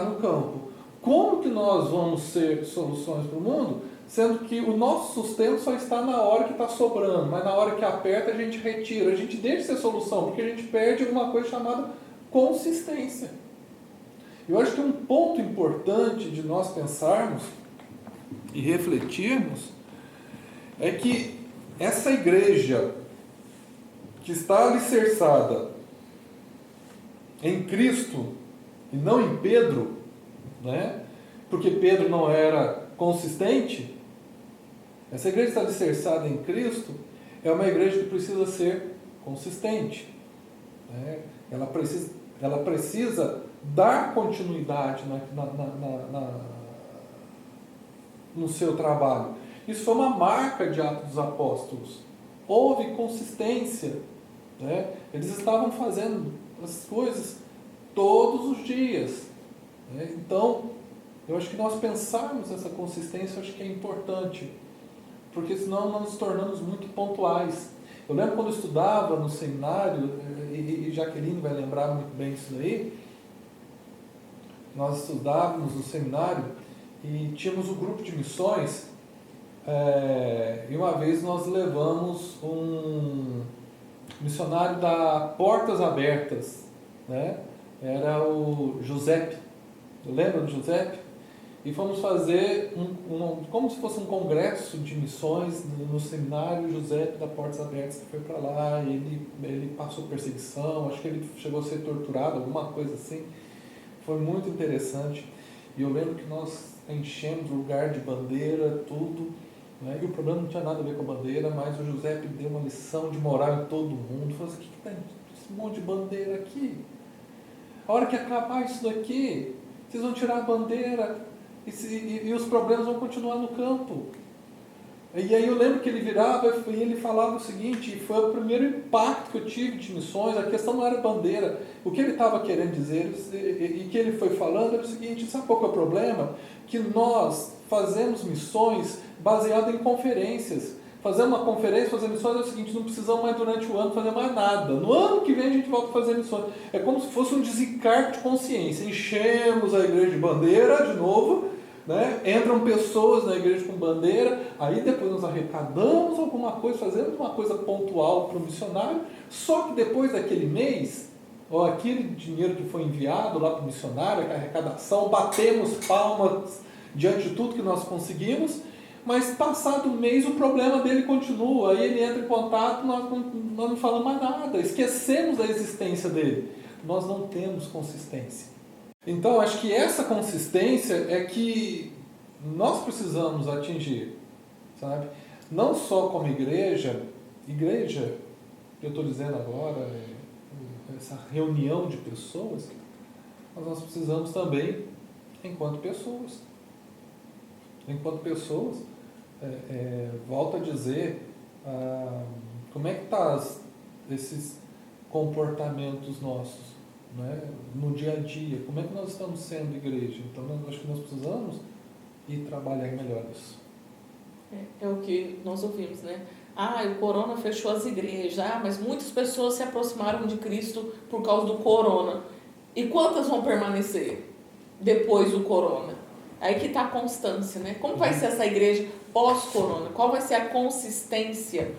no campo. Como que nós vamos ser soluções para o mundo, sendo que o nosso sustento só está na hora que está sobrando, mas na hora que aperta a gente retira, a gente deixa de ser solução, porque a gente perde uma coisa chamada consistência. Eu acho que um ponto importante de nós pensarmos e refletirmos é que essa igreja que está alicerçada em Cristo e não em Pedro, né? Porque Pedro não era consistente, essa igreja está alicerçada em Cristo é uma igreja que precisa ser consistente, né? Ela precisa dar continuidade no seu trabalho. Isso foi uma marca de Atos dos Apóstolos. Houve consistência, né? Eles estavam fazendo as coisas todos os dias, né? Então, eu acho que nós pensarmos nessa consistência, eu acho que é importante, porque senão nós nos tornamos muito pontuais. Eu lembro quando eu estudava no seminário, e Jaqueline vai lembrar muito bem disso daí, nós estudávamos no seminário e tínhamos um grupo de missões, e uma vez nós levamos um missionário da Portas Abertas, né? Era o Giuseppe, lembra do Giuseppe? E fomos fazer como se fosse um congresso de missões no seminário Giuseppe da Portas Abertas, que foi para lá, e ele passou perseguição, acho que ele chegou a ser torturado, alguma coisa assim. Foi muito interessante. E eu lembro que nós enchemos o lugar de bandeira, tudo, né? E o problema não tinha nada a ver com a bandeira, mas o Giuseppe deu uma lição de moral em todo mundo. Falou assim: o que tem esse monte de bandeira aqui? A hora que acabar isso daqui, vocês vão tirar a bandeira e os problemas vão continuar no campo. E aí eu lembro que ele virava e ele falava o seguinte, e foi o primeiro impacto que eu tive de missões, a questão não era bandeira, o que ele estava querendo dizer, e que ele foi falando era o seguinte: sabe qual que é o problema? Que nós fazemos missões baseadas em conferências. Fazer uma conferência, fazer missões é o seguinte: não precisamos mais durante o ano fazer mais nada. No ano que vem a gente volta a fazer missões. É como se fosse um desencarte de consciência. Enchemos a igreja de bandeira de novo, né? Entram pessoas na igreja com bandeira, aí depois nós arrecadamos alguma coisa, fazemos uma coisa pontual para o missionário, só que depois daquele mês, ou aquele dinheiro que foi enviado lá para o missionário, a arrecadação, batemos palmas diante de tudo que nós conseguimos, mas passado um mês o problema dele continua, aí ele entra em contato, nós não falamos mais nada, esquecemos da existência dele. Nós não temos consistência. Então, acho que essa consistência é que nós precisamos atingir, sabe? Não só como igreja, eu estou dizendo agora, essa reunião de pessoas, mas nós precisamos também, enquanto pessoas. Enquanto pessoas, volto a dizer, como é que estão esses comportamentos nossos, né, no dia a dia? Como é que nós estamos sendo igreja? Então, acho que nós precisamos ir trabalhar melhor isso. É o que nós ouvimos, né? O corona fechou as igrejas. Mas muitas pessoas se aproximaram de Cristo por causa do corona. E quantas vão permanecer depois do corona? Aí que está a constância, né? Como vai ser essa igreja pós-corona? Qual vai ser a consistência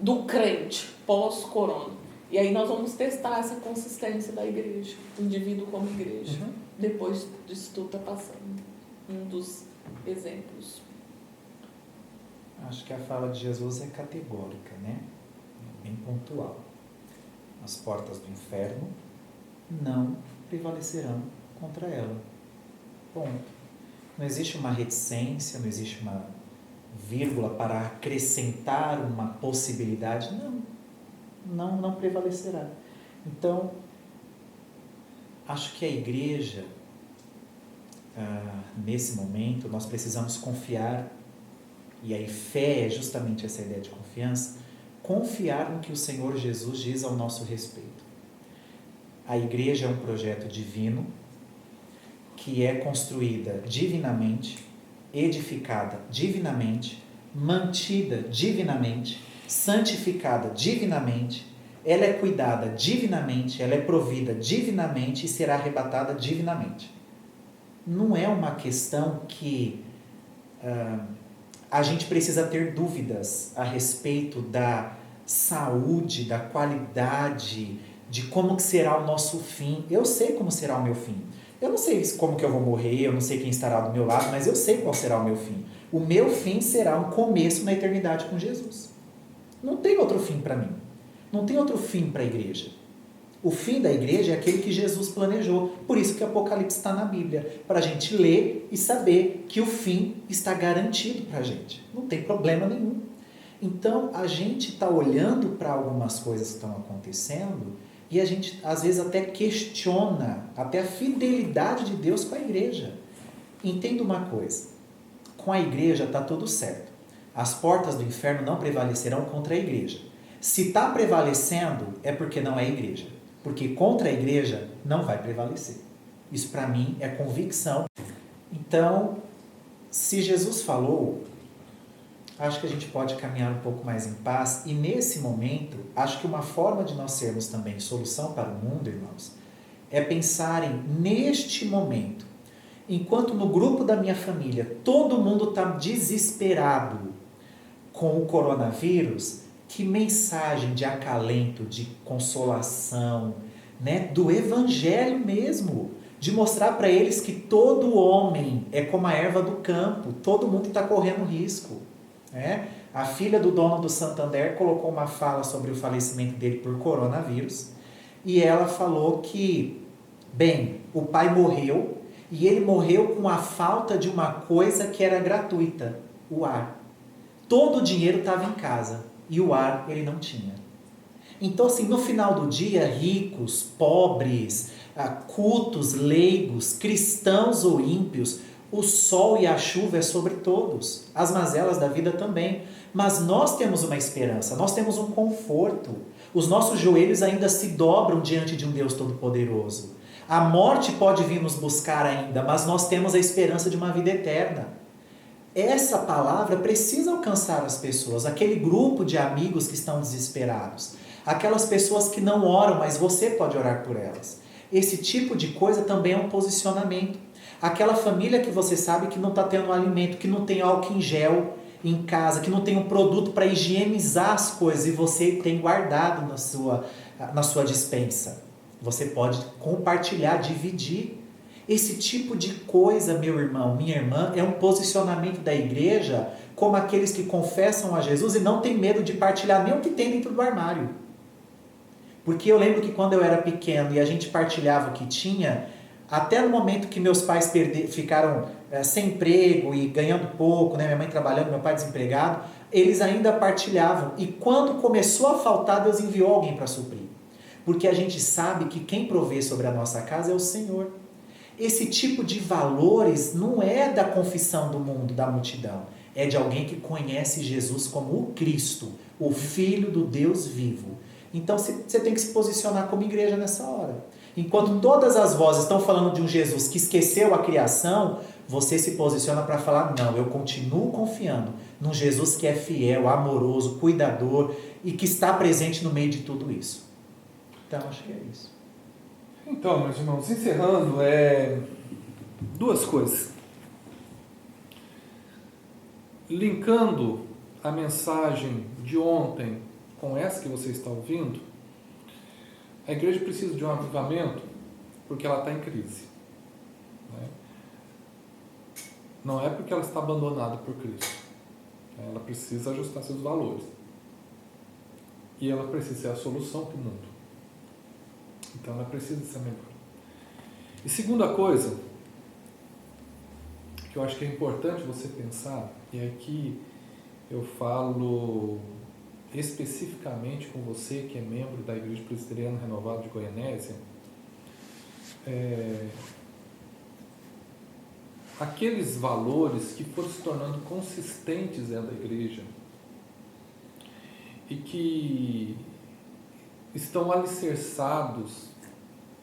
do crente pós-corona? E aí nós vamos testar essa consistência da igreja, indivíduo como igreja, depois disso tudo está passando. Um dos exemplos. Acho que a fala de Jesus é categórica, né? Bem pontual. As portas do inferno não prevalecerão contra ela. Ponto. Não existe uma reticência, não existe uma vírgula para acrescentar uma possibilidade. Não prevalecerá. Então, acho que a igreja, nesse momento, nós precisamos confiar. E aí fé é justamente essa ideia de confiança, confiar no que o Senhor Jesus diz ao nosso respeito. A igreja é um projeto divino, que é construída divinamente, edificada divinamente, mantida divinamente, santificada divinamente, ela é cuidada divinamente, ela é provida divinamente e será arrebatada divinamente. Não é uma questão que a gente precisa ter dúvidas a respeito da saúde, da qualidade, de como que será o nosso fim. Eu sei como será o meu fim. Eu não sei como que eu vou morrer, eu não sei quem estará do meu lado, mas eu sei qual será o meu fim. O meu fim será um começo na eternidade com Jesus. Não tem outro fim para mim. Não tem outro fim para a igreja. O fim da igreja é aquele que Jesus planejou. Por isso que o Apocalipse está na Bíblia. Para a gente ler e saber que o fim está garantido para a gente. Não tem problema nenhum. Então, a gente está olhando para algumas coisas que estão acontecendo e a gente, às vezes, até questiona até a fidelidade de Deus com a igreja. Entenda uma coisa. Com a igreja está tudo certo. As portas do inferno não prevalecerão contra a igreja. Se está prevalecendo, é porque não é igreja. Porque contra a igreja não vai prevalecer. Isso para mim é convicção. Então, se Jesus falou, acho que a gente pode caminhar um pouco mais em paz. E nesse momento, acho que uma forma de nós sermos também solução para o mundo, irmãos, é pensarem neste momento. Enquanto no grupo da minha família todo mundo está desesperado com o coronavírus, que mensagem de acalento, de consolação, né? Do evangelho mesmo, de mostrar para eles que todo homem é como a erva do campo, todo mundo está correndo risco. Né? A filha do dono do Santander colocou uma fala sobre o falecimento dele por coronavírus, e ela falou que, bem, o pai morreu, e ele morreu com a falta de uma coisa que era gratuita, o ar. Todo o dinheiro estava em casa. E o ar ele não tinha. Então, assim, no final do dia, ricos, pobres, cultos, leigos, cristãos ou ímpios, o sol e a chuva é sobre todos. As mazelas da vida também. Mas nós temos uma esperança, nós temos um conforto. Os nossos joelhos ainda se dobram diante de um Deus Todo-Poderoso. A morte pode vir nos buscar ainda, mas nós temos a esperança de uma vida eterna. Essa palavra precisa alcançar as pessoas, aquele grupo de amigos que estão desesperados, aquelas pessoas que não oram, mas você pode orar por elas. Esse tipo de coisa também é um posicionamento. Aquela família que você sabe que não está tendo alimento, que não tem álcool em gel em casa, que não tem um produto para higienizar as coisas e você tem guardado na sua despensa. Você pode compartilhar, dividir. Esse tipo de coisa, meu irmão, minha irmã, é um posicionamento da igreja como aqueles que confessam a Jesus e não tem medo de partilhar nem o que tem dentro do armário. Porque eu lembro que quando eu era pequeno e a gente partilhava o que tinha, Até no momento que meus pais ficaram sem emprego e ganhando pouco, né? Minha mãe trabalhando, meu pai desempregado, eles ainda partilhavam. E quando começou a faltar, Deus enviou alguém para suprir. Porque a gente sabe que quem provê sobre a nossa casa é o Senhor. Esse tipo de valores não é da confissão do mundo, da multidão. É de alguém que conhece Jesus como o Cristo, o Filho do Deus vivo. Então você tem que se posicionar como igreja nessa hora. Enquanto todas as vozes estão falando de um Jesus que esqueceu a criação, você se posiciona para falar, não, eu continuo confiando num Jesus que é fiel, amoroso, cuidador e que está presente no meio de tudo isso. Então, acho que é isso. Então, meus irmãos, encerrando, duas coisas. Linkando a mensagem de ontem com essa que você está ouvindo, a igreja precisa de um avivamento porque ela está em crise. Né? Não é porque ela está abandonada por Cristo. Ela precisa ajustar seus valores. E ela precisa ser a solução para o mundo. Então ela precisa ser melhor. E segunda coisa, que eu acho que é importante você pensar, e aqui eu falo especificamente com você que é membro da Igreja Presbiteriana Renovada de Goianésia, aqueles valores que foram se tornando consistentes dentro da igreja e que estão alicerçados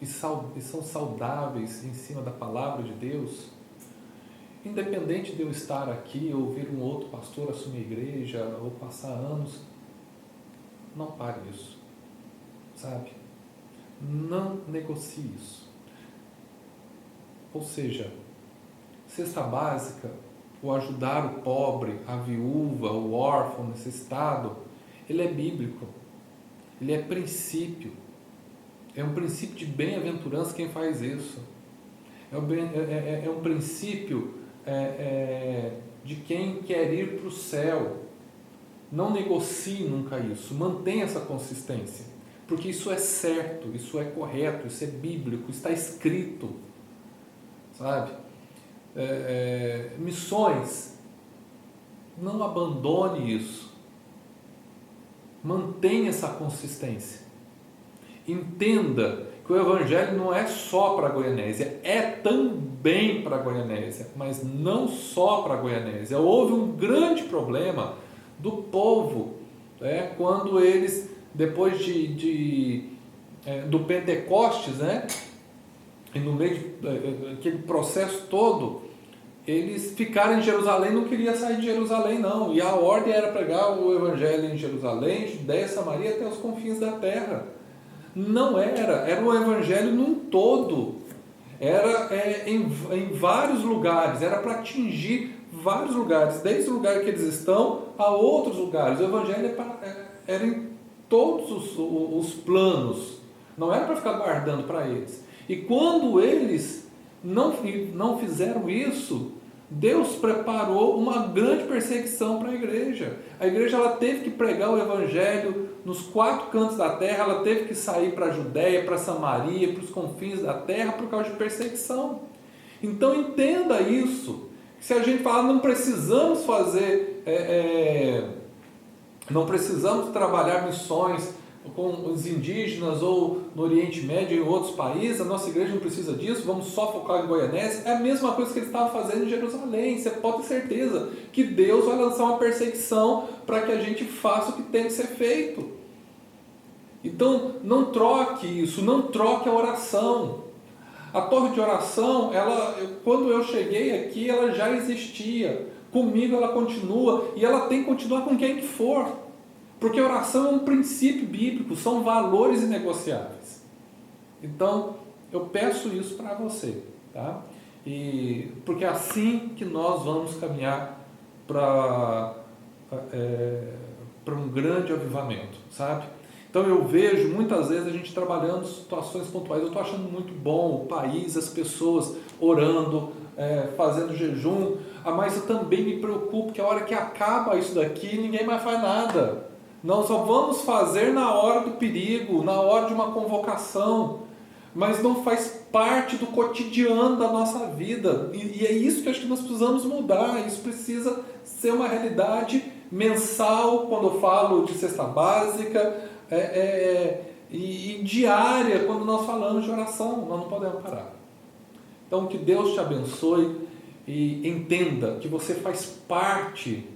e são saudáveis em cima da palavra de Deus, independente de eu estar aqui ou ouvir um outro pastor assumir a igreja ou passar anos, não pare isso, sabe? Não negocie isso. Ou seja, cesta básica, o ajudar o pobre, a viúva, o órfão, o necessitado, ele é bíblico, ele é princípio, é um princípio de bem-aventurança quem faz isso, é um princípio de quem quer ir para o céu. Não negocie nunca isso, mantenha essa consistência, porque isso é certo, isso é correto, isso é bíblico, está escrito, sabe? Missões, não abandone isso, mantenha essa consistência, entenda que o Evangelho não é só para a Goianésia, é também para a Goianésia, mas não só para a Goianésia. Houve um grande problema do povo, quando eles, depois do Pentecostes, né, e no meio daquele processo todo, eles ficaram em Jerusalém, não queriam sair de Jerusalém não, e a ordem era pregar o Evangelho em Jerusalém, Judéia, Samaria, até os confins da terra. Não era o Evangelho num todo, era em vários lugares, era para atingir vários lugares, desde o lugar que eles estão a outros lugares. O Evangelho era em todos os planos, não era para ficar guardando para eles. E quando eles não fizeram isso, Deus preparou uma grande perseguição para a igreja. A igreja ela teve que pregar o Evangelho nos 4 cantos da terra, ela teve que sair para a Judéia, para Samaria, para os confins da terra, por causa de perseguição. Então entenda isso. Se a gente fala, não precisamos fazer, não precisamos trabalhar missões com os indígenas ou no Oriente Médio e em outros países, a nossa igreja não precisa disso, vamos só focar em Goianésia. É a mesma coisa que eles estavam fazendo em Jerusalém. Você pode ter certeza que Deus vai lançar uma perseguição para que a gente faça o que tem que ser feito. Então não troque isso, não troque a oração. A torre de oração, quando eu cheguei aqui, ela já existia. Comigo ela continua, e ela tem que continuar com quem que for. Porque a oração é um princípio bíblico, são valores inegociáveis. Então, eu peço isso para você, tá? Porque é assim que nós vamos caminhar para um grande avivamento, sabe? Então eu vejo muitas vezes a gente trabalhando situações pontuais. Eu estou achando muito bom o país, as pessoas orando, fazendo jejum, mas eu também me preocupo que a hora que acaba isso daqui, ninguém mais faz nada. Nós só vamos fazer na hora do perigo, na hora de uma convocação. mas não faz parte do cotidiano da nossa vida. E é isso que eu acho que nós precisamos mudar. Isso precisa ser uma realidade mensal, quando eu falo de cesta básica, e diária, quando nós falamos de oração. Nós não podemos parar. Então, que Deus te abençoe e entenda que você faz parte,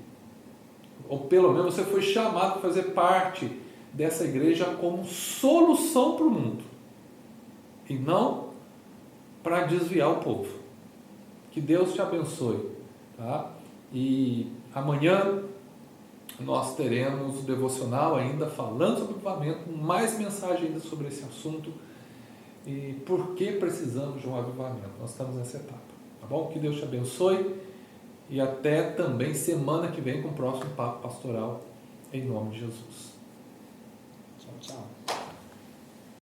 ou pelo menos você foi chamado para fazer parte dessa igreja como solução para o mundo, e não para desviar o povo. Que Deus te abençoe, tá? E amanhã nós teremos o devocional ainda falando sobre o avivamento, mais mensagem ainda sobre esse assunto e por que precisamos de um avivamento. Nós estamos nessa etapa, tá bom? Que Deus te abençoe e até também semana que vem com o próximo Papo Pastoral, em nome de Jesus. Tchau, tchau.